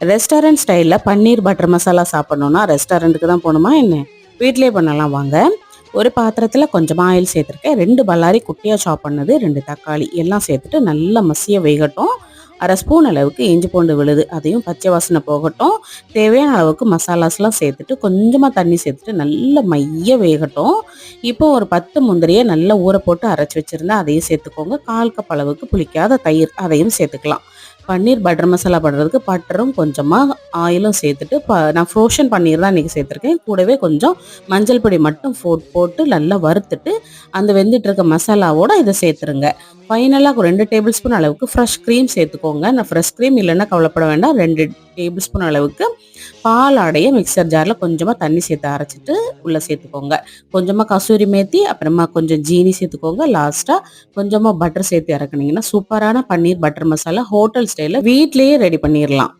Restaurant ஸ்டைலில் பன்னீர் butter masala சாப்பிட்ணுன்னா ரெஸ்டாரண்ட்டுக்கு தான் போகணுமா என்ன? வீட்டிலே பண்ணலாம் வாங்க. ஒரு பாத்திரத்தில் கொஞ்சமாக ஆயில் சேர்த்துருக்கேன். 2 பல்லாரி குட்டியாக சாப் பண்ணது, 2 தக்காளி எல்லாம் சேர்த்துட்டு நல்லா மசிய வேகட்டும். அரை ஸ்பூன் அளவுக்கு இஞ்சி பூண்டு விழுது, அதையும் பச்சை வாசனை போகட்டும். தேவையான அளவுக்கு மசாலாஸ்லாம் சேர்த்துட்டு கொஞ்சமாக தண்ணி சேர்த்துட்டு நல்லா மைய வேகட்டும். இப்போ ஒரு 10 முந்திரியை நல்லா ஊற போட்டு அரைச்சி வச்சுருந்தா அதையும் சேர்த்துக்கோங்க. 1/4 கப் அளவுக்கு புளிக்காத தயிர் அதையும் சேர்த்துக்கலாம். பன்னீர் பட்டர் மசாலா பண்ணுறதுக்கு பட்டரும் கொஞ்சமாக ஆயிலும் சேர்த்துட்டு நான் ஃப்ரோஷன் பன்னீர் தான் இன்றைக்கி சேர்த்துருக்கேன். கூடவே கொஞ்சம் மஞ்சள் பொடி மட்டும் போட்டு நல்லா வறுத்துட்டு அந்த வெந்துட்டு இருக்க மசாலாவோட இதை சேர்த்துருங்க. ஃபைனலாக 2 டேபிள் ஸ்பூன் அளவுக்கு ஃப்ரெஷ் க்ரீம் சேர்த்துக்கோங்க. நான் ஃப்ரெஷ் க்ரீம் இல்லைன்னா கவலைப்பட வேண்டாம். 2 டேபிள் ஸ்பூன் அளவுக்கு பால் ஆடைய மிக்சர் ஜாரில் கொஞ்சமாக தண்ணி சேர்த்து அரைச்சிட்டு உள்ளே சேர்த்துக்கோங்க. கொஞ்சமாக கசூரி மேத்தி, அப்புறமா கொஞ்சம் ஜீனி சேர்த்துக்கோங்க. லாஸ்ட்டாக கொஞ்சமாக பட்டர் சேர்த்து இறக்குனீங்கன்னா சூப்பரான பன்னீர் பட்டர் மசாலா ஹோட்டல் ஸ்டைலில் வீட்லேயே ரெடி பண்ணிடலாம்.